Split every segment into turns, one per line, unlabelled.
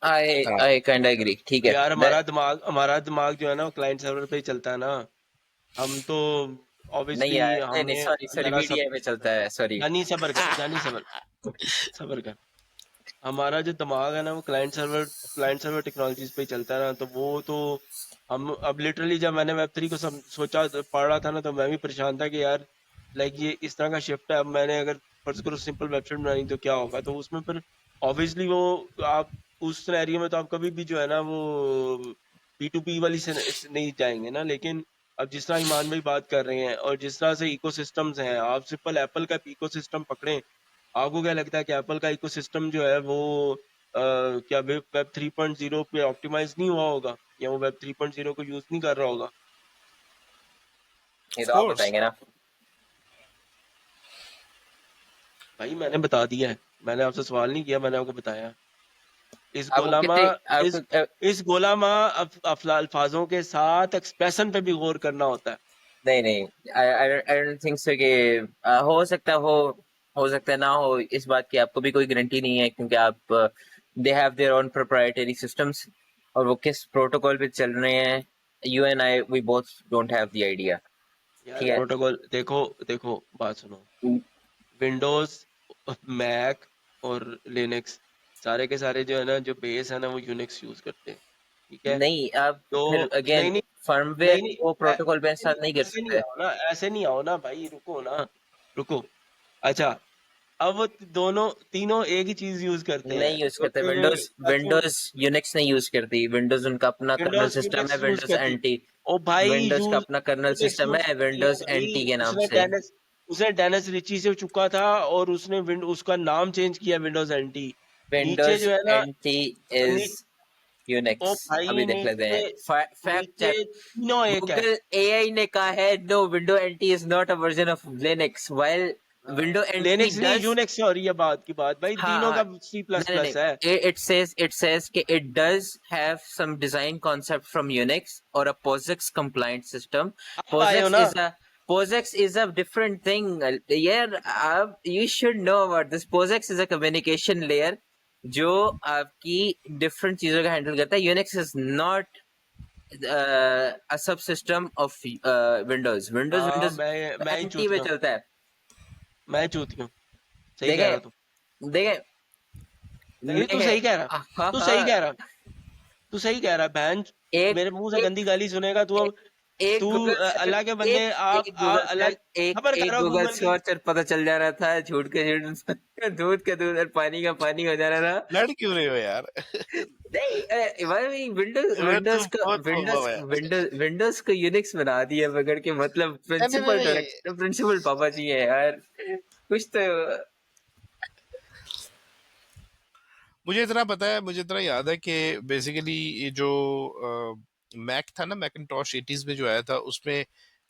हाँ
I kind agree, ठीक है।
यार, हमारा दिमाग जो है ना, वो क्लाइंट सर्वर पे ही चलता है ना। हम तो
नहीं
ऑब्वियसली
यार, नहीं नहीं,
हमें
सॉरी सॉरी,
जरा सब
वीडीआई में चलता है, सॉरी।
जानी सबर कर, जानी सबर सबर कर। हमारा जो दिमाग है ना, वो क्लाइंट सर्वर टेक्नोलॉजीज पे ही चलता है ना, तो वो तो हम अब लिटरली जब मैंने वेब 3 को सोचा पढ़ रहा था ना, तो मैं भी परेशान था कि यार, लाइक ये इस तरह का शिफ्ट है। अब मैंने अगर फर्ज करो सिंपल वेबसाइट बनानी तो क्या होगा, तो उसमें फिर ऑब्वियसली वो आप उस सिनेरियो में तो आप कभी भी जो है ना वो P2P वाली से नहीं जाएंगे ना। लेकिन अब जिस तरह ईमान भाई बात कर रहे हैं और जिस तरह से इकोसिस्टम्स हैं, आप सिंपल एप्पल का इकोसिस्टम पकड़ें। आपको क्या लगता है कि एप्पल का इकोसिस्टम जो है वो क्या वेब 3.0 पे ऑप्टिमाइज नहीं हुआ होगा, या वो वेब 3.0 को यूज नहीं कर रहा होगा?
ये
ऑफ
तो आप
कोर्स।
बताएंगे ना।
भाई मैंने बता दिया है, मैंने आपसे सवाल नहीं किया, मैंने आपको बताया। इस
आपको
गोलामा
कितने,
इस
आपको
इस गोलामा अल्फाजों के साथ एक्सप्रेशन पे भी गौर करना होता है।
नहीं नहीं, आई डोंट थिंक सो कि हो सकता हो सकता है ना हो, इस बात की आपको भी कोई गारंटी नहीं है, क्योंकि आप they have their own proprietary systems, और वो किस प्रोटोकॉल पे चल रहे हैं, you and I we both don't have the idea.
यार
ठीक है।
प्रोटोकॉल देखो, देखो बात सुनो। विंडोज, मैक और लिनक्स, सारे के सारे जो है ना, जो बेस है ना, वो यूनिक्स यूज करते हैं। ठीक है।
नहीं, आप
तो
फिर
नहीं
अगेन
नहीं
फर्मवेयर
नहीं नहीं
को प्रोटोकॉल पे
ऐसे नहीं,
साथ नहीं कर
ऐसे नहीं
सकते।
आओ ना, ऐसे नहीं आओ ना भाई, रुको ना, रुको। अच्छा, अब वो दोनों तीनों एक ही चीज यूज करते हैं,
नहीं यूज
तो
करते,
फिर
विंडोज
सच में
विंडोज यूनिक्स नहीं यूज करती, विंडोज उनका अपना कर्नल
विंडोज
सिस्टम है,
यूनिक्स यूज
विंडोज
करती।
एंटी।
ओ भाई,
विंडोज का
यूज
अपना कर्नल
यूनिक्स
सिस्टम
यूज
है,
करती है
विंडोज
भाई।
एंटी के नाम
उसने
से।
डेनिस उसने डेनिस रिची से चुका था, और उसने उसका नाम चेंज किया विंडोज एंटी। नीचे
विंडोज
जो है ना,
एंटी इज
नी, ओ
यूनिक्स।
भाई
अभी देख लेते
नीचे,
हैं, फैक्ट
नीचे
चेक।
तीनों एक है।
गूगल एआई ने कहा है no, window NT is not a version of Linux, while window NT
Linux नहीं,
डज।
यूनिक्स से हो रही है बात की बात भाई,
हाँ
तीनों
हाँ,
का सी प्लस
नहीं नहीं
प्लस है।
नहीं, it says कि it does have some design concept from Unix or a POSIX compliant system.
अब आए हो ना।
POSIX is a different thing. यार आप, you should know about this. POSIX is a communication layer जो आपकी different चीजों का हैंडल करता है। Unix is not a subsystem of Windows.
हाँ,
Windows
मैं ही
NT में
चूतिया हूँ,
चलता है।
मैं चूतिया हूँ। सही कह रहा तू,
देखें, देखें,
नहीं तू
देखें।
सही कह रहा,
हाँ
तू सही
हाँ।
कह रहा, तू सही कह रहा बहन।
एक
मेरे मुंह से
एक
गंदी गाली सुनेगा तू अब।
एक
तू
गूगल सर्च,
अल्लाह के बंदे,
एक गूगल
अल्लाह,
सर्च, एक
खबर
एक
करो
गूगल
गूगल की।
सर्च और पता चल जा रहा था, झूठ के झूठ दूध के दूध और पानी का पानी हो जा रहा था।
लड़ क्यों रहे हो यार?
नहीं भाई, विंडोज
मैं तो
विंडोज को
बहुत
विंडोज
मुंबा है।
विंडोज विंडोज को यूनिक्स बना दिया पकड़ के, मतलब
नहीं नहीं नहीं
प्रिंसिपल
नहीं।
डायरेक्टर, प्रिंसिपल पापा जी है यार, कुछ तो।
मुझे इतना पता है, मुझे इतना याद है कि बेसिकली ये जो मैक था ना, मैकिनटॉश 80s में जो आया था, उसमें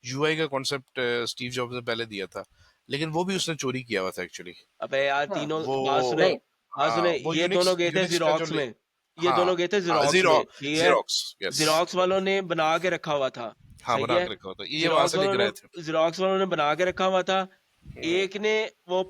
यूआई का कॉन्सेप्ट स्टीव जॉब्स ने पहले दिया था, लेकिन वो भी उसने चोरी किया हुआ था एक्चुअली।
अबे यार,
हाँ,
तीनों
वो
बात सुने,
नहीं
बात सुने।
वो
ये दोनों
यूनिक्स
गए थे
यूनिक्स का जो
जिरोक्स में, ये
हाँ
दोनों गए थे
हाँ,
जिरोक्स में, ठीक है।
Xerox, yes.
जिरोक्स वालों ने बना के रखा हुआ था।
हाँ,
सही
बना
है।
के रखा होता, ये वहां
जिरोक्स
से
वालों
लेकर
ने
आए थे।
जिरोक्स वालों ने बना के रखा हुआ था। एक ने वो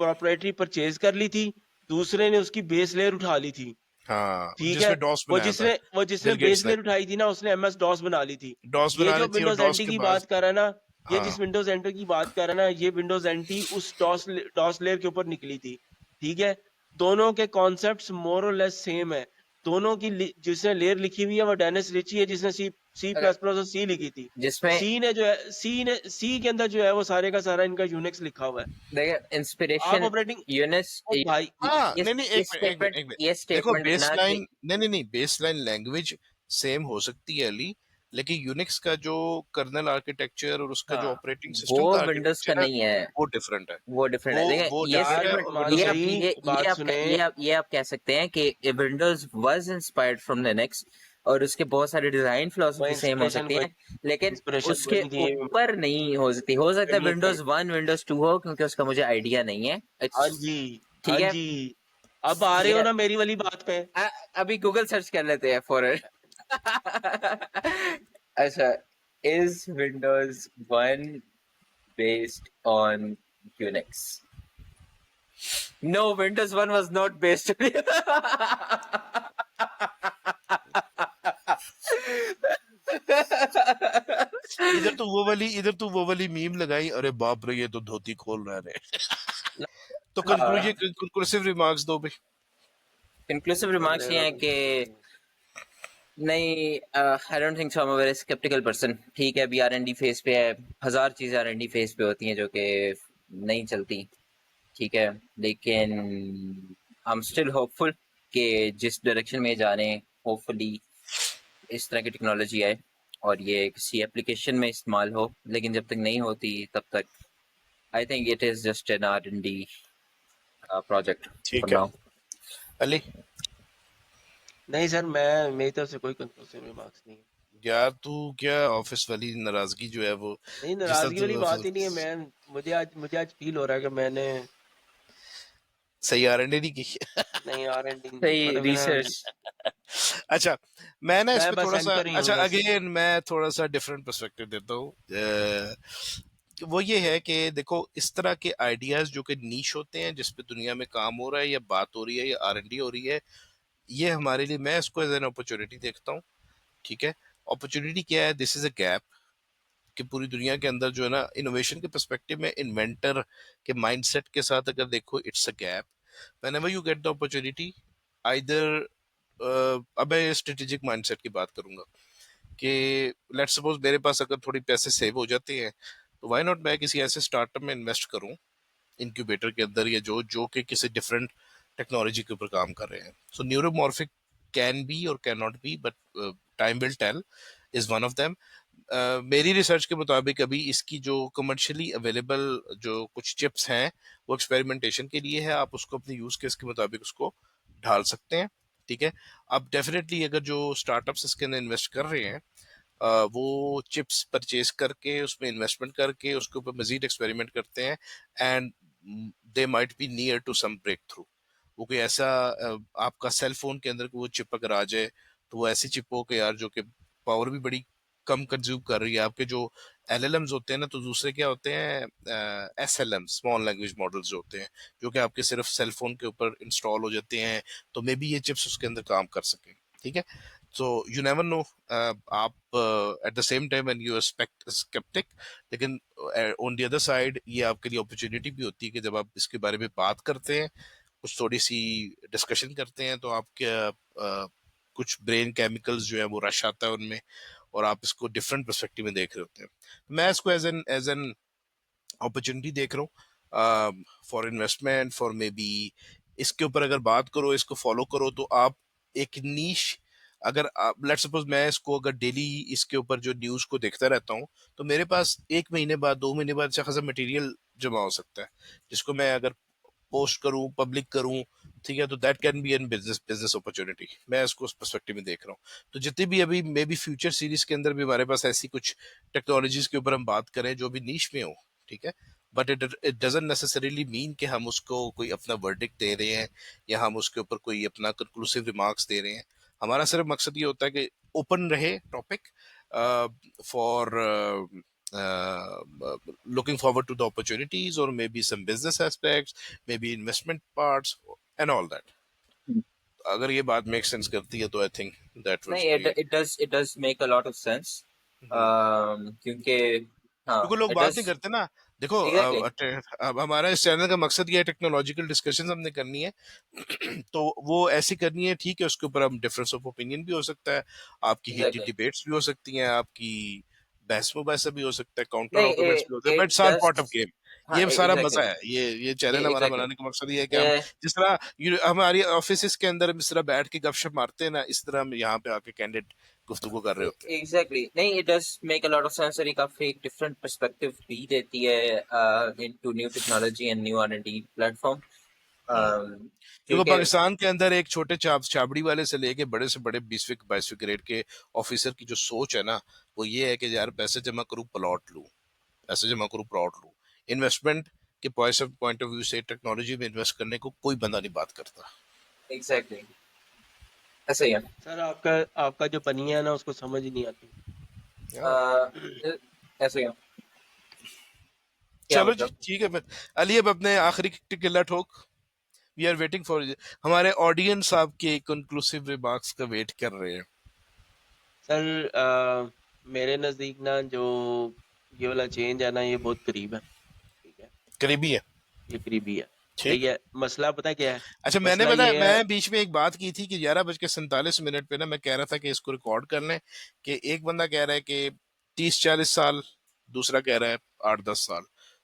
प्रॉपर्टी परचेज कर ली थी, दूसरे ने उसकी बेस लेयर उठा ली थी।
हाँ,
ठीक है।
जिसमें डॉस
वो
बनाया था
जिसने वो जिसने
बिल
बेस
गेट्स ने।
लेयर उठाई थी ना, उसने MS डॉस बना ली थी।
डॉस
ये जो
बनानी थी, और
विंडोज
डॉस
एंटी
के
की
बाद
बात कर रहा है ना, ये
हाँ।
जिस विंडोज एंटी की बात कर रहा है ना, ये विंडोज एंटी उस डॉस लेयर के ऊपर निकली थी। ठीक है। दोनों के कॉन्सेप्ट्स मोर और लेस सेम है। दोनों की जिसने लेयर लिखी हुई है वो डेनिस रिची है, जिसने C++ और सी लिखी थी।
जिसमें
सी के अंदर जो है वो सारे का सारा इनका यूनिक्स लिखा हुआ है।
देखिए,
आप
इंस्पिरेशन
ऑपरेटिंग,
यूनिक्स,
ओ भाई,
हाँ,
ये
नहीं नहीं,
ये
एक मिनट एक मिनट
स्टेटमेंट,
एक मिनट।
ये
देखो
स्टेटमेंट
बेस
ना कि
लाइन, नहीं नहीं नहीं, बेस लाइन लैंग्वेज सेम हो सकती है अली, लेकिन यूनिक्स का जो कर्नल आर्किटेक्चर और उसका जो
हाँ,
ऑपरेटिंग
वो
सिस्टम का
विंडोज का
आर्किटेक्चर है,
नहीं है,
वो डिफरेंट है।
वो डिफरेंट
वो
है। देखिए,
वो
ये
डिफरेंट
यार
है,
स्टेटमेंट,
और
मान
विंडोज
ये आप
भाई, बात सुने।
ये आप कह सकते हैं कि Windows was inspired from Linux, और उसके बहुत सारे डिजाइन
कोई
फिलोसफी सेम हो
इंस्पिरेशन
सकती
कोई
है, लेकिन
इंस्पिरेशन कोई
उसके
नहीं थी।
ऊपर नहीं हो सकती। हो सकता है
एडमिट कर।
विंडोज 1 विंडोज 2 हो, क्योंकि उसका मुझे आइडिया नहीं है।
हाँ
It's-
जी, हाँ
ठीक है,
जी। अब आ रहे
ठीक
हो
है।
ना मेरी वाली बात पे।
अभी गूगल सर्च कर लेते हैं फॉर अच्छा, is Windows 1 based on Unix? No, Windows 1 was not based on
इधर तू वो वाली मीम लगाई, अरे बाप रे ये तो धोती खोल रहा है। तो
हाँ,
कंक्लूसिव रिमार्क्स दो भाई।
कंक्लूसिव रिमार्क्स ये
मेरा
हैं
तो
कि नहीं, I don't think so, I am a very sceptical person. ठीक है, अभी आर एंड डी फेज पे है, हजार चीजें आर एंड डी फेज पे होती हैं जो कि नहीं चलती, ठीक है, लेकिन आई एम स्टिल होपफुल कि जिस डायरेक्शन में जा रहे हैं, होपफुली इस तरह की टेक्नोलॉजी आए और ये किसी एप्लीकेशन में इस्तेमाल हो, लेकिन जब तक नहीं होती तब तक I think it is just an R&D project for
ठीक है
नाउ।
अली।
नहीं सर, मैं मेरी तरफ से कोई कंक्लूसिव रिमार्क्स नहीं है।
यार तू क्या ऑफिस वाली नाराजगी जो है वो,
नहीं,
जिस तरह
नाराजगी वाली
तू
बात ही नहीं है। मैं मुझे आज फील हो रहा है कि मैंने
सही R&D नहीं की।
नहीं R&D
सही
मतलब मेरा,
रिसर्च।
अच्छा, मैं ना इस
मैं
पे
बस
थोड़ा सा,
एंकर ही हूँ
अच्छा
बस।
अगेन मैं थोड़ा सा डिफरेंट पर्सपेक्टिव देता हूँ। वो ये है कि देखो इस तरह के आइडियाज जो कि नीश होते हैं, जिस पे दुनिया में काम हो रहा है या बात हो रही है या R&D हो रही है, ये हमारे लिए, मैं इसको एज एन अपॉर्चुनिटी देखता हूँ। ठीक है, अपॉर्चुनिटी क्या है, दिस इज अ गैप कि पूरी दुनिया के अंदर जो है ना, इनोवेशन के पर्सपेक्टिव में इन्वेंटर के माइंडसेट के साथ अगर देखो, it's a gap. Whenever you get the opportunity, either, अब मैं स्ट्रेटेजिक माइंडसेट की बात करूंगा कि लेट्स सपोज मेरे पास अगर थोड़ी पैसे सेव हो जाते हैं, तो व्हाई नॉट मैं किसी ऐसे स्टार्टअप में इन्वेस्ट करूं, इंक्यूबेटर के अंदर, या जो जो कि किसी डिफरेंट टेक्नोलॉजी के ऊपर काम कर रहे हैं। सो न्यूरोमॉर्फिक कैन बी और can not be, but time will tell, is one of them. मेरी रिसर्च के मुताबिक अभी इसकी जो कमर्शियली अवेलेबल जो कुछ चिप्स हैं, वो एक्सपेरिमेंटेशन के लिए है, आप उसको अपने यूज केस के मुताबिक उसको ढाल सकते हैं। ठीक है, अब डेफिनेटली अगर जो स्टार्टअप्स इसके अंदर इन्वेस्ट कर रहे हैं, वो चिप्स परचेज करके उसमें इन्वेस्टमेंट करके उसके ऊपर मजीद एक्सपेरिमेंट करते हैं, and they might be near to some breakthrough. वो कोई ऐसा, आपका सेल फोन के अंदर वो चिप अगर आ जाए, तो वो ऐसी चिप हो कि यार जो कि पावर भी बड़ी कम कंज्यूम कर रही है। आपके जो LLMs होते हैं ना, तो दूसरे क्या होते हैं, SLM, स्मॉल लैंग्वेज मॉडल्स जो होते हैं, जो कि आपके सिर्फ सेल फोन के ऊपर इंस्टॉल हो जाते हैं, तो मे बी ये चिप्स उसके अंदर काम कर सकें। ठीक है, so you never know। आप at the same time when you expect skeptic, लेकिन on the other side ये आपके लिए opportunity भी होती है कि जब आप इसके बारे में बात करते हैं, कुछ थोड़ी सी डिस्कशन करते हैं, तो आपके कुछ ब्रेन केमिकल्स जो है वो रश आता है उनमें, और आप इसको डिफरेंट पर्सपेक्टिव में देख रहे होते हैं। मैं इसको एज एन अपॉर्चुनिटी देख रहा हूँ for investment, for may be, इसके ऊपर अगर बात करो, इसको फॉलो करो, तो आप एक नीश, अगर लेट्स सपोज मैं इसको अगर डेली इसके ऊपर जो न्यूज को देखता रहता हूँ, तो मेरे पास 1 महीने बाद, 2 महीने बाद अच्छा खासा मटेरियल जमा हो सकता है, जिसको मैं अगर पोस्ट करूं, पब्लिक करूं, ठीक है, तो that can be an business business opportunity. मैं इसको उस पर्सपेक्टिव में देख रहा हूँ। तो जितनी भी अभी मे बी फ्यूचर सीरीज के अंदर भी हमारे पास ऐसी कुछ टेक्नोलॉजीज के ऊपर हम बात करें जो भी नीश में हो, ठीक है, but it doesn't necessarily mean कि हम उसको कोई अपना वर्डिक्ट दे रहे हैं, या हम उसके ऊपर कोई अपना कंक्लूसिव रिमार्क्स दे रहे हैं। हमारा सिर्फ मकसद ये होता है कि ओपन रहे topic for looking forward to the opportunities, or maybe some business aspects, maybe investment parts, and all that। अगर ये बात मेक सेंस करती है, तो आई थिंक दैट विल
नहीं,
be.
It does make a lot of sense, क्योंकि हाँ,
क्योंकि लोग
इट
बात
डज
नहीं करते ना। देखो
एग्जैक्टली।
अब हमारा इस चैनल का मकसद ये है, टेक्नोलॉजिकल डिस्कशन हमने करनी है। तो वो ऐसी करनी है, ठीक है, उसके ऊपर हम डिफरेंस ऑफ ओपिनियन भी हो सकता है, आपकी हीटेड
एग्जैक्टली।
डिबेट्स भी हो सकती हैं, आपकी बहस मुबासा भी हो सकता है, काउंटर
नहीं,
आर्गुमेंट्स भी होते हैं, but
it
it's all
does.
Part of game.
हाँ,
ये सारा
एग्जैक्टली।
मजा है, ये चैनल हमारा
एग्जैक्टली।
बनाने का मकसद ये है कि हम जिस तरह हमारी ऑफिस के अंदर हम इस तरह बैठ के गपशप मारते हैं ना, इस तरह हम यहाँ पे आके कैंडिडेट गुफ्तगू कर रहे होते हैं।
एग्जैक्टली, नहीं, it does make a lot of sense, और ये काफी एक डिफरेंट पर्सपेक्टिव भी देती है into new technology and new R&D platform,
देखो
क्योंकि
पाकिस्तान के अंदर एक छोटे छाबड़ी वाले से लेके बड़े से बड़े 20वीं 22वीं ग्रेड के ऑफिसर की जो सोच है ना, वो ये है कि यार पैसे जमा करूं, प्लॉट लूं, पैसे जमा करूं, प्लॉट लूं। इन्वेस्टमेंट के पॉइंट ऑफ व्यू से टेक्नोलॉजी में इन्वेस्ट करने को कोई बंदा नहीं बात करता।
एग्जैक्टली ऐसा ही है।
सर आपका आपका जो पनिया है ना, उसको समझ ही नहीं आती।
हाँ।
ऐसा ही है। क्या
चलो जी
मतलब?
ठीक है, मैं अली अब अपने आखिरी किला ठोक। वी आर वेटिंग फॉर, हमारे ऑडियंस आपके कंक्लूसिव रिमार्क्स का वेट कर रहे हैं।
सर मेरे नज़दीक ना जो ये वाला चेंज है ना, ये बहुत करीब है। ठीक है,
करीबी है।
ये करीबी है।
ठीक।
ठीक है, मसला पता है क्या है?
अच्छा, मैंने
मसला
पता
ये है,
मैं बीच में एक बात की थी कि 11:47 पे ना मैं कह रहा था कि इसको रिकॉर्ड कर लें, कि एक बंदा कह रहा है कि 30-40 साल, दूसरा कह रहा है 8-10 साल।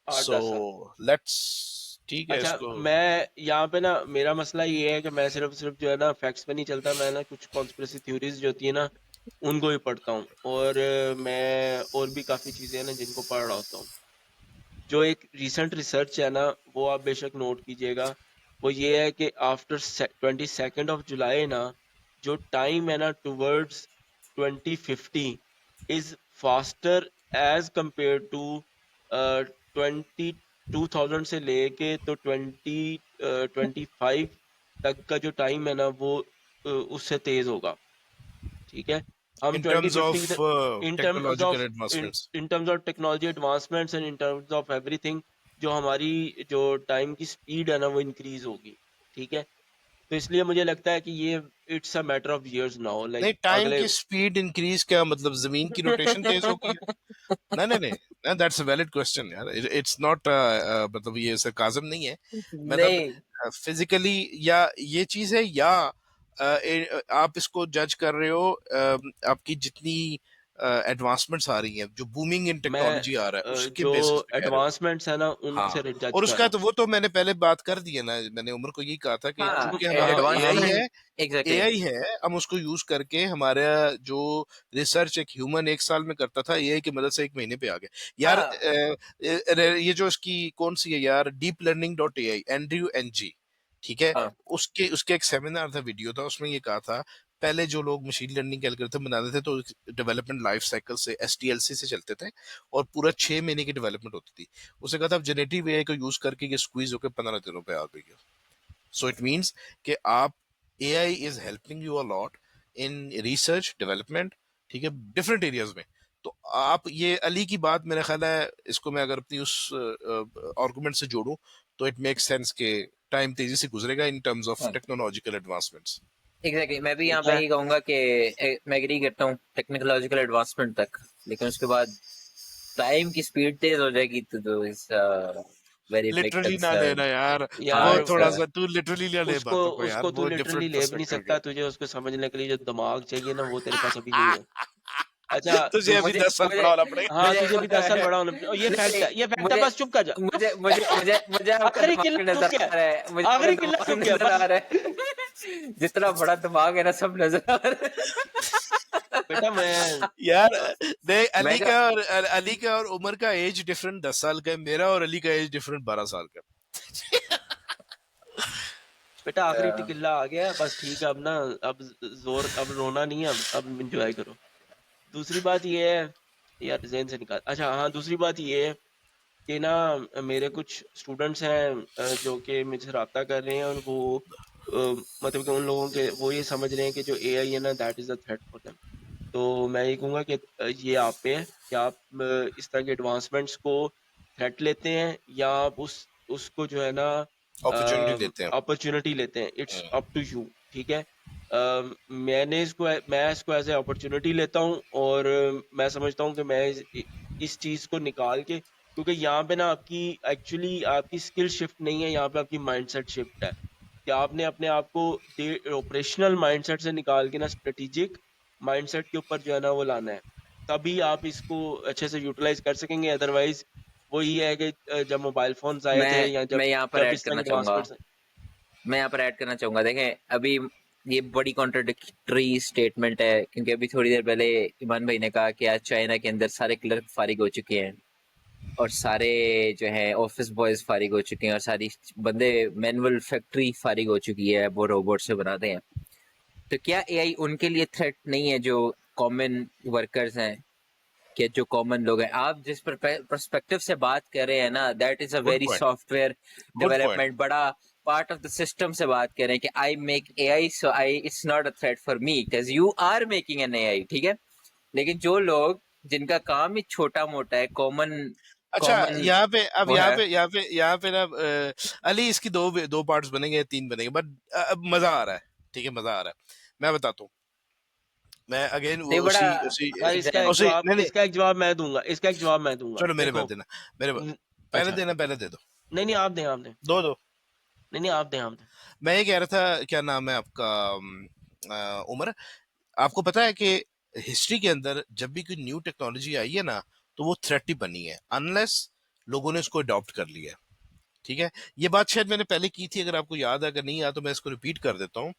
8-10 साल।
सो लेट्स, ठीक है
अच्छा,
इसको।
मैं यहाँ पे ना, मेरा मसला ये है कि मैं सिर्फ सिर्फ जो है ना फैक्ट्स पे नहीं चलता, मैं ना कुछ कॉन्स्पिरेसी थ्योरीज जो होती है ना उनको भी पढ़ता हूँ, और मैं और भी काफ़ी चीज़ें हैं ना जिनको पढ़ रहा होता हूँ। जो एक रिसेंट रिसर्च है ना, वो आप बेशक नोट कीजिएगा। वो ये है कि आफ्टर 22nd of July ना, जो टाइम है ना towards 2050 is faster as compare to 2000 से लेके तो 2025 तक का जो टाइम है ना, वो उससे तेज होगा। ठीक है, हम
in terms
2050
of
in terms
technological
of
advancements.
In terms of technology advancements and in terms of everything, जो हमारी जो टाइम की स्पीड है ना वो इंक्रीज होगी। ठीक है, तो इसलिए मुझे लगता है कि ये it's a matter of years now, like
नहीं, टाइम
अगले
की स्पीड इंक्रीज क्या मतलब, जमीन की रोटेशन तेज हो गई है? नहीं नहीं नहीं, दैट्स अ वैलिड क्वेश्चन यार, इट्स नॉट मतलब ये सरकाजम नहीं है, मतलब
नहीं,
फिजिकली या ये चीज है, या आप इसको जज कर रहे हो आपकी जितनी एडवांसमेंट्स आ रही हैं, जो बूमिंग इन
मैं
टेक्नोलॉजी आ रहा है उसके
जो
बेसिस पे कह रहे हो?
एडवांसमेंट्स है ना उनसे
हाँ,
जज
और
कर
उसका
रहा
तो
हूँ।
वो तो मैंने पहले बात कर दी है ना, मैंने उम्र को यही कहा था कि
हाँ,
चूंकि हमारे पास एआई
एडवांसमेंट,
है,
एग्जैक्टली।
एआई है, हम उसको यूज करके हमारा जो रिसर्च एक ह्यूमन 1 साल में करता था, एआई की मदद से 1 महीने पे आ गया यार।
हाँ,
ये जो इसकी कौन सी है यार, deep learning dot AI, Andrew Ng, ठीक है,
हाँ,
उसके उसके एक सेमिनार था, वीडियो था, उसमें ये कहा था पहले जो लोग मशीन लर्निंग के एल्गोरिथम बनाते थे तो डेवलपमेंट लाइफ साइकिल से एसटीएलसी से चलते थे, और पूरा 6 महीने की डेवलपमेंट होती थी। उसे कहा था अब जनरेटिव एआई को यूज करके ये स्क्वीज होकर 15 दिनों पे आ गई है। सो इट मीन्स कि आप, AI is helping you a lot in research development, ठीक है, डिफरेंट एरियाज में। तो आप ये अली की बात, मेरा ख्याल है इसको मैं अगर अपनी उस आर्गुमेंट से जोड़ूं तो इट मेक्स सेंस के टाइम तेजी से गुजरेगा इन टर्म्स ऑफ
हाँ,
टेक्नोलॉजिकल एडवांसमेंट्स।
एग्जैक्टली। मैं भी यहाँ पे
मैं
यही कहूंगा कि मैं एग्री करता हूँ टेक्नोलॉजिकल एडवांसमेंट तक, लेकिन उसके बाद टाइम की स्पीड तेज हो जाएगी तो इज वेरी बिग
लिटरली ना
कंसर्न।
लेना यार,
हाँ,
वो
यार,
इट्स
थोड़ा सा तू लिटरली ना ले
उसको
बातों को यार,
उसको तू
वो
लिटरली
डिफरेंट
ले भी नहीं
पर्सपेक्टिव के।
सकता, तुझे उसको समझने के लिए जो दिमाग चाहिए ना वो तेरे पास अभी नहीं है। अच्छा,
तुझे अभी
मुझे
10 साल
मुझे
बड़ा होना पड़ेगा।
हाँ,
मुझे
तुझे भी 10 साल बड़ा होना और ये फैक्ट
नहीं,
है, ये फैक्ट है,
मुझे
बस चुप कर जा।
मुझे मुझे मुझे मुझे आपका
आखिरी
दिमाग
किल्ला चुप
नजर
गया,
आ रहा है, मुझे आपका
आखिरी किल्ला
दिमाग
चुप गया
नजर आ
बस।
रहा है। जितना बड़ा दिमाग है ना, सब नजर आ रहा
बेटा
है।
मैं
यार देख,
मैं क्या,
अली का और उमर का एज डिफरेंट 10 साल का है, मेरा और अली का एज डिफरेंट 12 साल का
बेटा आखिरी
अ,
किल्ला आ गया है, बस ठीक है अब ना, अब जोर, अब रोना नहीं है, अब एंजॉय करो। दूसरी बात ये है, यार जहन से निकाल। अच्छा हाँ, दूसरी बात ये है कि ना मेरे कुछ स्टूडेंट्स हैं जो कि मुझसे रब्ता कर रहे हैं, और वो मतलब कि उन लोगों के वो ये समझ रहे हैं कि जो एआई है ना that is a threat for them. तो मैं ये कहूँगा कि ये आप पे है कि आप इस तरह के एडवांसमेंट्स को थ्रेट लेते हैं या आप उसको जो है ना
अपॉर्चुनिटी लेते हैं।
अपॉर्चुनिटी लेते हैं। It's up to you. ठीक है, मैं इसको एज ए अपॉर्चुनिटी लेता हूँ, और मैं समझता हूँ कि मैं इस चीज़ को निकाल के, क्योंकि यहाँ पे ना आपकी एक्चुअली आपकी स्किल शिफ्ट नहीं है, यहाँ पे आपकी माइंडसेट शिफ्ट है कि आपने अपने आप को ऑपरेशनल माइंडसेट से निकाल के ना स्ट्रेटेजिक माइंडसेट के ऊपर जो है ना वो लाना है। तभी आप इसको अच्छे से यूटिलाइज कर सकेंगे। अदरवाइज वो ही है कि जब मोबाइल फोन्स आए थे या
मैं
जब
यहाँ पर
जब
ऐड
इस तरह
करना
के
चाहूंगा,
एडवांसमेंट्स।
देखें अभी ये बड़ी कॉन्ट्रडिक्टरी स्टेटमेंट है, क्योंकि अभी थोड़ी देर पहले ईमान भाई ने कहा कि आज चाइना के अंदर सारे क्लर्क फारिग हो चुके हैं, और सारे जो है ऑफिस बॉयज फारिग हो चुके हैं, और सारी बंदे मैनुअल फैक्ट्री फारिग हो चुकी है, वो रोबोट से बनाते हैं। तो क्या एआई उनके लिए थ्रेट नहीं है, जो कॉमन वर्कर्स हैं, कि जो कॉमन लोग हैं? आप जिस परस्पेक्टिव से बात कर रहे हैं ना, that is a
good
very
point,
software
good point.
Development, बड़ा पार्ट ऑफ द सिस्टम से बात कर रहे हैं कि I make AI, so I it's not a threat for me because you are making an AI, ठीक है। लेकिन जो लोग जिनका काम ही छोटा मोटा है, कॉमन
अच्छा,
कॉमन
यहाँ पे अब
वो है।
यहाँ पे ना अली, इसकी दो दो पार्ट्स बनेंगे, 3 बनेंगे, बट अब मजा आ रहा है, ठीक है, मजा आ रहा है। मैं बताता हूँ, मैं अगेन
तो
वो
ये बड़ा
यार
उसी नहीं नहीं,
इसका एक जवाब मैं दूंगा, इसका एक जवाब मैं दूंगा।
चलो मेरे
देखो
पास देना, मेरे पास
न-
पहले
अच्छा,
देना, पहले दे दो,
नहीं नहीं, आप दें, आप दें।
दो दो।
नहीं नहीं, आप दें, आप दें।
मैं ये कह रहा था, क्या नाम है आपका, उमर, आपको पता है कि हिस्ट्री के अंदर जब भी कोई न्यू टेक्नोलॉजी आई है ना, तो वो थ्रेट ही बनी है अनलेस लोगों ने उसको अडॉप्ट कर लिया। ठीक है, ये बात शायद मैंने पहले की थी, अगर आपको याद है, अगर नहीं याद तो मैं इसको रिपीट कर देता हूँ।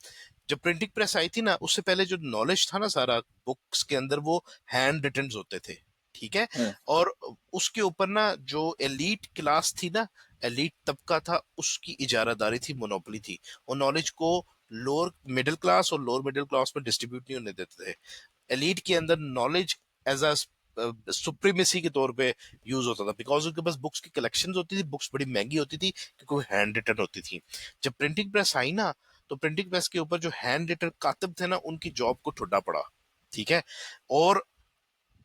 जब प्रिंटिंग प्रेस आई थी ना, उससे पहले जो नॉलेज था ना सारा बुक्स के अंदर, वो हैंड रिटन होते थे। ठीक है,
हम्म,
और उसके ऊपर ना जो एलीट क्लास थी ना, एलीट तबका था, उसकी इजारादारी थी, मोनोपोली थी। और नॉलेज को लोअर मिडिल क्लास और लोअर मिडिल क्लास में डिस्ट्रीब्यूट नहीं होने देते थे। एलीट के अंदर नॉलेज एज अ सुप्रीमेसी के तौर पे यूज होता था, बिकॉज उनके पास बुक्स की कलेक्शन होती थी, बुक्स बड़ी महंगी होती थी क्योंकि वो हैंड रिटन होती थी। जब प्रिंटिंग प्रेस आई ना, तो प्रिंटिंग प्रेस के ऊपर जो हैंड रिटन कातिब थे ना, उनकी जॉब को ठुड्डा पड़ा। ठीक है,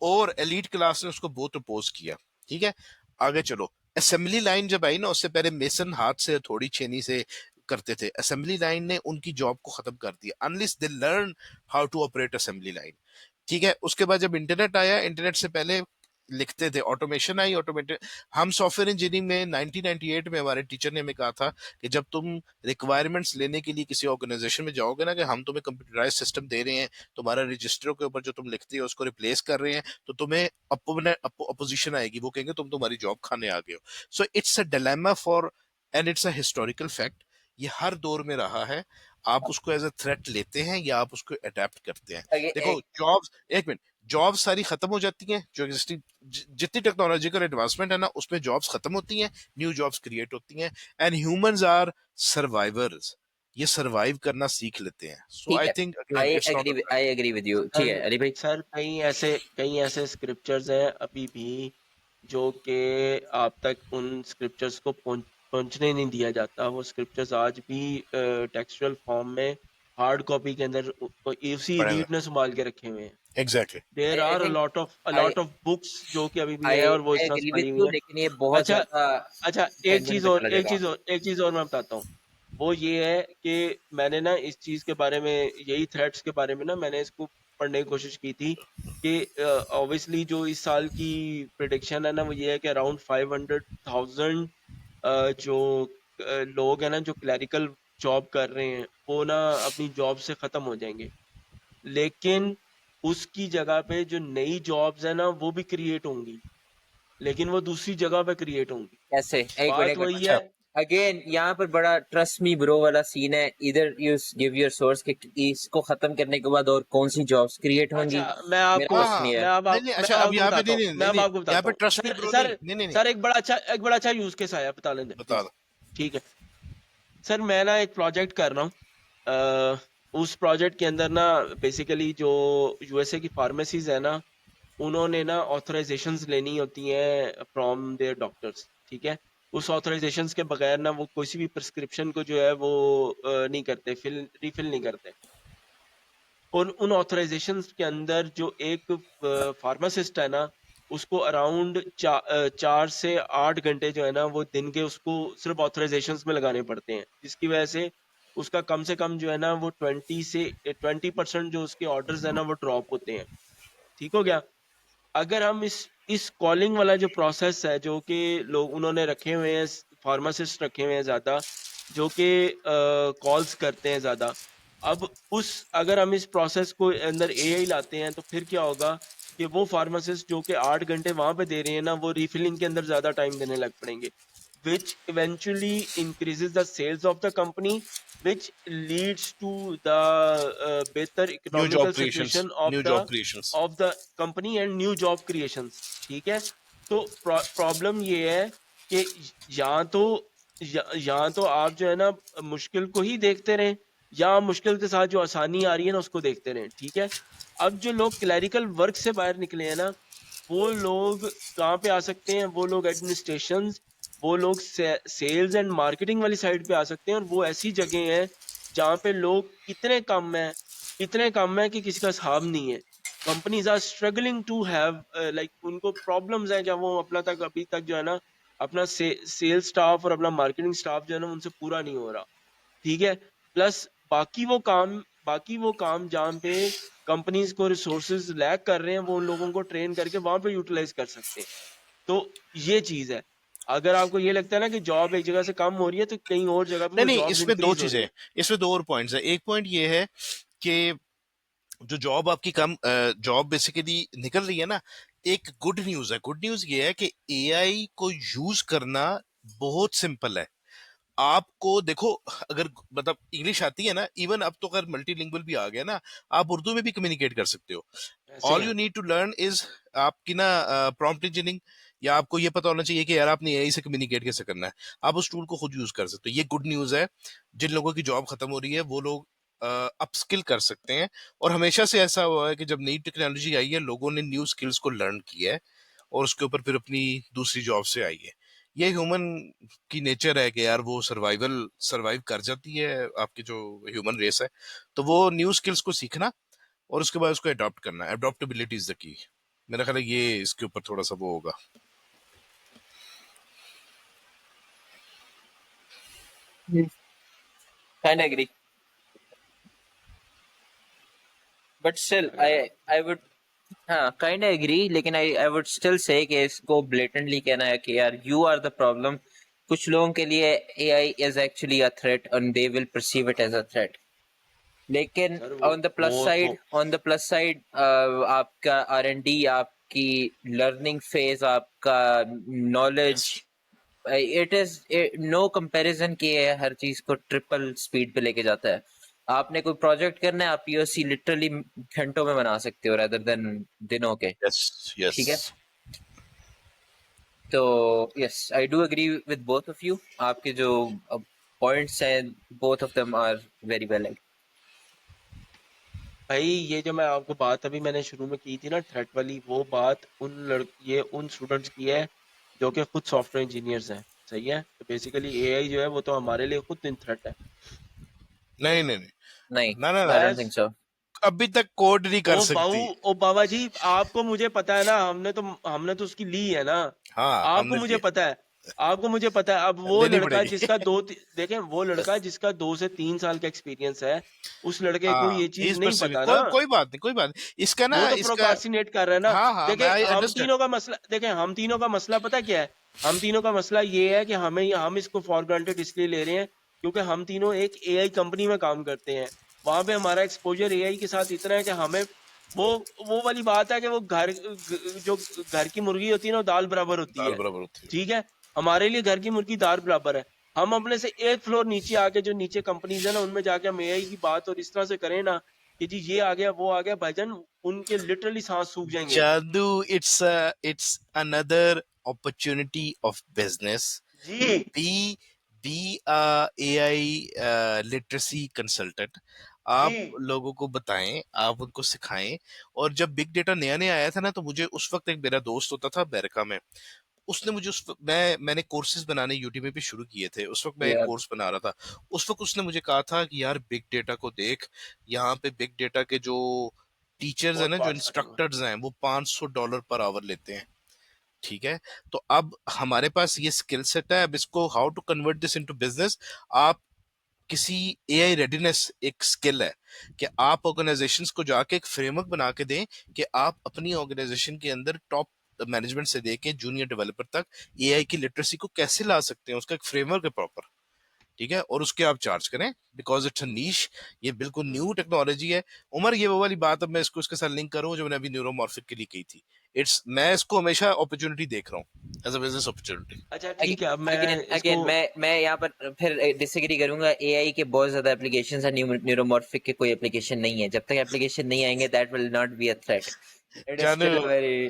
और एलीट क्लास ने उसको बहुत अपोज किया। ठीक है, आगे चलो, असेंबली लाइन जब आई ना, उससे पहले मेसन हाथ से थोड़ी छेनी से करते थे, असेंबली लाइन ने उनकी जॉब को खत्म कर दिया unless they learn how to operate assembly line. ठीक है, उसके बाद जब इंटरनेट आया, इंटरनेट से पहले लिखते थे, ऑटोमेशन आई, ऑटोमेटेड। हम सॉफ्टवेयर इंजीनियरिंग में 1998 में हमारे टीचर ने हमें कहा था कि जब तुम रिक्वायरमेंट्स लेने के लिए किसी ऑर्गेनाइजेशन में जाओगे ना, कि हम तुम्हें कंप्यूटराइज सिस्टम दे रहे हैं, तुम्हारा रजिस्टरों के ऊपर जो तुम लिखते हो उसको रिप्लेस कर रहे हैं, तो तुम्हें अपोजिशन आएगी, वो कहेंगे तुम तुम्हारी जॉब खाने आ गए हो। So it's a dilemma for, and it's a historical fact, ये हर दौर में रहा है। आप उसको एज अ थ्रेट लेते हैं या आप उसको अडेप्ट करते हैं।
अगे-
देखो
एक
जॉब्स, एक मिनट, जॉब्स सारी खत्म हो जाती हैं, जो एग्जिस्टिंग जितनी टेक्नोलॉजिकल एडवांसमेंट है ना, उसमें जॉब्स खत्म होती हैं, न्यू जॉब्स क्रिएट होती हैं। एंड ह्यूमंस आर सर्वाइवर्स, ये सर्वाइव करना सीख लेते हैं। सो
ठीक
आई
है,
think again it's not a
I agree with you. ठीक
सर
है अली भाई।
सर कई ऐसे स्क्रिप्चर्स हैं अभी भी जो कि आप तक उन स्क्रिप्चर्स को पहुंचने नहीं दिया जाता। वो स्क्रिप्चर्स आज भी टेक्सचुअल फॉर्म में हार्ड कॉपी के अंदर उसी
पढ़े हुए,
एलीट ने संभाल के रखे हुए हैं।
Exactly.
There
I
are
think
a
I
lot of books जो कि अभी भी
आई
हैं और वो
आई
इस तरह से
एग्री विद
पड़ी हुई
यू,
हैं।
लेकिन ये बहुत
अच्छा,
ज्यादा
अच्छा,
टेंजेंट पे चला जा रहा है।
एक चीज और मैं बताता हूँ। वो ये है कि मैंने ना इस चीज के बारे में, यही थ्रेट्स के बारे में ना, मैंने इसको पढ़ने की कोशिश की थी कि ऑब्वियसली जो इस साल की प्रिडिक्शन है ना, वो ये है कि अराउंड 500,000 जो लोग हैं ना, जो क्लरिकल जॉब कर रहे हैं, वो ना अपनी जॉब से खत्म हो जाएंगे। लेकिन उसकी जगह पे जो नई जॉब्स है ना, वो भी क्रिएट होंगी, लेकिन वो दूसरी जगह पे क्रिएट होंगी।
ऐसे एक मिनट
बात
एक मिनट,
वही
अच्छा,
है।
अगेन यहाँ पर बड़ा ट्रस्ट मी ब्रो वाला सीन है। इधर यू गिव योर सोर्स कि इसको खत्म करने के बाद और कौन सी जॉब्स क्रिएट होंगी।
अच्छा,
मेरा
हाँ
क्वेश्चन
हाँ,
ये है।
नहीं नहीं,
मैं
अच्छा, अब
आपको
यहाँ पे
बताता
नहीं
हूँ,
नहीं
मैं
नहीं
अब
नहीं,
आपको
यहाँ
बताता
पे
हूँ।
Trust me
sir
bro
sir
नहीं, नहीं नहीं नहीं,
सर एक बड़ा अच्छा यूज केस आया, बता लें
बता
प्लीज।
दो।
ठीक है सर, मैं ना एक प्रोजेक्ट कर रहा हूँ। उस प्रोजेक्ट के अंदर ना बेसिकली जो यूएसए की फार्मेसीज है ना, उन्होंने ना ऑथराइजेशंस लेनी होती हैं फ्रॉम देयर डॉक्टर्स। ठीक है, उस ऑथराइजेशंस के बगैर ना वो किसी भी प्रिस्क्रिप्शन को जो है वो नहीं करते, रिफिल नहीं करते। और उन ऑथराइजेशंस के अंदर जो एक फार्मासिस्ट है ना, उसको अराउंड 4 से 8 घंटे जो है ना, वो दिन के उसको सिर्फ ऑथराइजेशंस में लगाने पड़ते हैं, जिसकी वजह से उसका कम से कम जो है ना, वो 20% जो उसके ऑर्डर्स है ना, वो ड्रॉप होते हैं। ठीक हो गया। अगर हम इस कॉलिंग वाला जो प्रोसेस है, जो कि लोग उन्होंने रखे हुए हैं, फार्मासिस्ट रखे हुए हैं ज्यादा, जो कि कॉल्स करते हैं ज्यादा। अब उस अगर हम इस प्रोसेस को अंदर एआई लाते हैं, तो फिर क्या होगा कि वो फार्मासिस्ट जो कि 8 घंटे वहां पे दे रहे हैं ना, वो रिफिलिंग के अंदर ज्यादा टाइम देने लग पड़ेंगे, which eventually increases the sales of the company, which leads to the better
new job
economical
creations,
situation
new job creations.
of the company and new job creations। ठीक है, तो प्रॉब्लम ये है कि या तो या तो आप जो है ना मुश्किल को ही देखते रहें, या मुश्किल के साथ जो आसानी आ रही है ना उसको देखते रहें। ठीक है, अब जो लोग क्लैरिकल वर्क से बाहर निकले हैं ना, वो लोग कहाँ पे आ सकते हैं? वो लोग एडमिनिस्ट्रेशन, वो लोग सेल्स एंड मार्केटिंग वाली साइड पे आ सकते हैं। और वो ऐसी जगह है जहाँ पे लोग इतने कम है कि किसी का हिसाब नहीं है। Companies are struggling to have like, उनको प्रॉब्लम्स है, क्या वो अपना तक अभी तक जो है ना अपना सेल्स स्टाफ और अपना मार्केटिंग स्टाफ जो है ना उनसे पूरा नहीं हो रहा। ठीक है, प्लस बाकी वो काम जहाँ पे कंपनीज को रिसोर्सेज लैक कर रहे हैं, वो उन लोगों को ट्रेन करके वहां पे यूटिलाइज कर सकते हैं। तो ये चीज है। अगर आपको ये लगता है ना कि जॉब एक जगह से कम हो रही है, तो कहीं और जगह पे
नहीं
वो
नहीं,
जॉब्स
इसमें दो
इंक्रीज हो रही
चीजें
है।
हैं, इसमें दो और पॉइंट्स है। एक पॉइंट ये है कि जो जॉब आपकी कम जॉब बेसिकली निकल रही है ना, एक गुड न्यूज है। गुड न्यूज ये है कि एआई को यूज करना बहुत सिंपल है। आपको देखो, अगर मतलब इंग्लिश आती है ना, इवन अब तो अगर मल्टीलिंगुअल भी आ गया ना, आप उर्दू में भी कम्युनिकेट कर सकते हो।
ऐसे
ऑल
है।
You need to learn is आपकी ना प्रॉम्प्ट इंजीनियरिंग, या आपको ये पता होना चाहिए कि यार आपने एआई से कम्युनिकेट कैसे करना है। आप उस टूल को खुद यूज कर सकते हो। ये गुड न्यूज है। जिन लोगों की जॉब खत्म हो रही है वो लोग अपस्किल कर सकते हैं। और हमेशा से ऐसा हुआ है कि जब नई टेक्नोलॉजी आई है, लोगों ने न्यू स्किल्स को लर्न किया है और उसके ऊपर फिर अपनी दूसरी जॉब से आई है। ये ह्यूमन की नेचर है कि यार वो सर्वाइव कर जाती है, आपकी जो ह्यूमन रेस है। तो वो न्यू स्किल्स को सीखना और उसके बाद उसको अडॉप्ट करना, अडॉप्टेबिलिटी इज द की। मेरा ख्याल है ये इसके ऊपर थोड़ा सा वो होगा।
Kind of agree, but still, I would हाँ kind of agree, लेकिन I would still say कि इसको blatantly कहना है कि यार you are the problem. कुछ लोगों के लिए AI is actually a threat and they will perceive it as a threat. लेकिन
sir
on the plus side आपका R&D, आपकी learning phase, आपका knowledge, it is no comparison कि ये हर चीज को ट्रिपल स्पीड पे लेके जाता है। आपने कोई प्रोजेक्ट करना है, आप POC लिटरली घंटों में बना सकते हो rather than दिनों के।
Yes yes.
ठीक है, तो yes I do agree with both of you. आपके जो पॉइंट्स हैं, both of them are very valid.
भाई, ये जो मैं आपको बात अभी मैंने शुरू में की थी ना थ्रेट वाली, वो बात ये उन स्टूडेंट्स की है जो कि खुद सॉफ्टवेयर इंजीनियर्स हैं। सही है। तो बेसिकली एआई जो है वो तो हमारे लिए खुद इन थ्रेट है।
नहीं नहीं नहीं,
नहीं,
ना ना
आई
ना,
डोंट थिंक सो।
अभी तक कोड नहीं कर
ओ बाबू,
सकती।
ओ बाबा जी, आपको मुझे पता है ना, हमने तो उसकी ली है ना।
हाँ
आपको
हमने
मुझे
लिए,
पता है, आपको मुझे पता है। अब वो
लेनी
लड़का
पड़ेगी।
जिसका देखें, वो लड़का जिसका 2 से 3 साल का एक्सपीरियंस है, उस लड़के को
हाँ
ये चीज
इस
नहीं
पर
पता ना।
कोई बात नहीं, कोई बात नहीं इसका ना,
वो तो
इसका।
प्रोकास्टिनेट कर रहा है ना।
हाँ हाँ, मैं आई
देखें,
अंडरस्टैंड।
हम तीनों का मसला पता क्या है? हम तीनों का मसला ये है कि हम इसको फॉर ग्रांटेड इसलिए ले रहे हैं क्योंकि हम तीनों एक एआई कंपनी में काम करते हैं। वहां पे हमारा एक्सपोजर एआई के साथ इतना है कि हमें वो वो वाली बात है कि वो जो घर की मुर्गी होती है ना, वो दाल बराबर होती
दाल
है।
बराबर होती है।
ठीक है। हमारे लिए घर की मुर्गी दाल बराबर है। हम अपने से एक फ्लोर नीचे आके, जो नीचे कंपनीज है ना, उनमें जाके हम एआई की बात और इस तरह से करें ना कि जी ये आ गया वो आ गया, भाईजान उनके लिटरली सांस सूख जाएंगे।
जादू, it's another opportunity of business.
G
B B AI literacy consultant.
जी।
आप लोगों को बताएं, आप उनको सिखाएं। और जब बिग डेटा नया नया आया था ना, तो मुझे उस वक्त एक मेरा दोस्त होता था अमेरिका में, उसने मुझे मैंने कोर्सेज बनाने यूट्यूब पे शुरू किए थे। उस वक्त मैं एक
या
कोर्स बना रहा था। उस वक्त उसने मुझे कहा था कि यार बिग डेटा को देख, यहाँ पे बिग डेटा के जो टीचर्स हैं
बहुत
ना, जो
पार्ट्स कटे हुए हैं।
इंस्ट्रक्टर्स हैं, वो $500 पर आवर लेते हैं। ठीक है। तो अब हमारे पास ये स्किल सेट है, अब इसको how to convert this into business. आप किसी एआई रेडीनेस एक स्किल है कि आप ऑर्गेनाइजेशंस को जाके एक फ्रेमवर्क बना के दें कि आप अपनी ऑर्गेनाइजेशन के अंदर टॉप मैनेजमेंट से लेके जूनियर डेवलपर तक एआई की लिटरेसी को कैसे ला सकते हैं। उसका एक फ्रेमवर्क है प्रॉपर। ठीक है। और उसके आप चार्ज करें, बिकॉज इट्स अ नीश। ये बिल्कुल न्यू टेक्नोलॉजी है। उमर, ये वो वाली बात, अब मैं इसको इसके साथ लिंक करूं जो मैंने अभी न्यूरोमॉर्फिक के लिए की थी। मैं इसको हमेशा अपॉर्चुनिटी देख रहा हूँ, एज अ बिजनेस अपॉर्चुनिटी।
अच्छा ठीक है, अब मैं
अगेन
इसको
अगेन मैं यहाँ पर फिर डिसएग्री करूंगा। एआई के बहुत ज्यादा एप्लीकेशंस हैं, न्यूरोमॉर्फिक के कोई एप्लीकेशन नहीं है। जब तक एप्लीकेशन नहीं आएंगे, that will not be a threat. It is
जानू,
still a very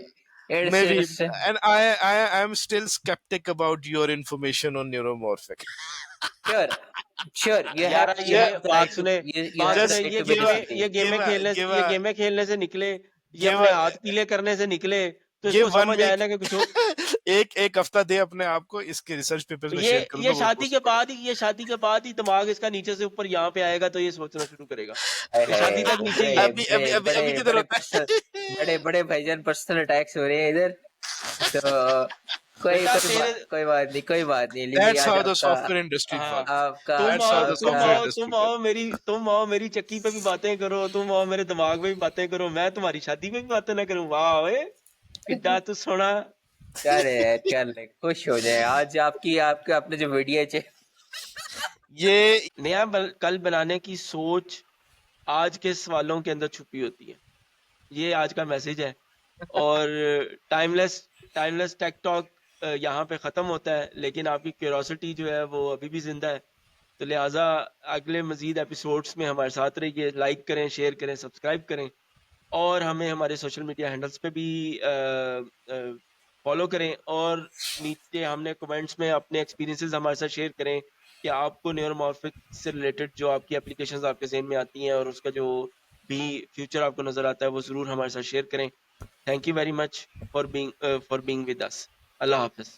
it
maybe,
is
and I am still skeptic about your information on neuromorphic.
Sure sure
यार,
यू
ये
हैव द
बात
राइट टू
सुने,
you
बात
have the
सुने,
Just
right to be disagree.
give a
ये गेमें खेलने से निकले, ये
give
अपने
a
हाथ पीले करने से निकले, तो
give
इसको
one
समझ आया
week,
ना कि कुछ हो।
एक हफ्ता दे अपने आप को, इसके रिसर्च पेपर्स में शेयर
ये
करूंगा, वो
शादी
पोस्ट
के
करूंगा।
बाद ही ये शादी के बाद ही दिमाग इसका नीचे से ऊपर यहाँ पे आएगा, तो ये सोचना शुरू करेगा।
हाय
ये शादी तक नीचे ही है।
अभी अभी अभी
बड़े
अभी किधर
बड़े
होता
पर्सनल
है?
बड़े बड़े भाईजान पर्सनल अटैक्स हो रहे हैं इधर। तो
बेटा तेरे
कोई बात नहीं, कोई बात नहीं। लीजिए
That's
आज
how the
आपका
software industry
हाँ
works.
आपका
That's how the software industry
तुम
works.
आओ मेरी चक्की पे भी बातें करो, तुम आओ मेरे दिमाग में भी बातें करो, मैं तुम्हारी शादी पे भी बातें ना करूं। वाह ओए किड्डा तू सोना।
कर ले खुश हो जाए आज आपकी आपके आपने जो वीडियो चे
ये
नया कल बनाने की सोच आज के सवालों के अंदर छुपी होती है। ये आज का मैसेज है। और टाइमलेस टेक टॉक यहाँ पे खत्म होता है, लेकिन आपकी क्यूरोसिटी जो है वो अभी भी जिंदा है। तो लिहाजा अगले मजीद एपिसोड्स में हमारे साथ रहिए, लाइक करें, शेयर करें, सब्सक्राइब करें, और हमें हमारे सोशल मीडिया हैंडल्स पे भी फॉलो करें। और नीचे हमने कमेंट्स में अपने एक्सपीरियंसेस हमारे साथ शेयर करें कि आपको न्यूरोमॉर्फिक से रिलेटेड जो आपकी एप्लीकेशंस आपके ज़हन में आती हैं और उसका जो भी फ्यूचर आपको नजर आता है वो ज़रूर हमारे साथ शेयर करें। Thank you very much for being with us. Allah Hafiz.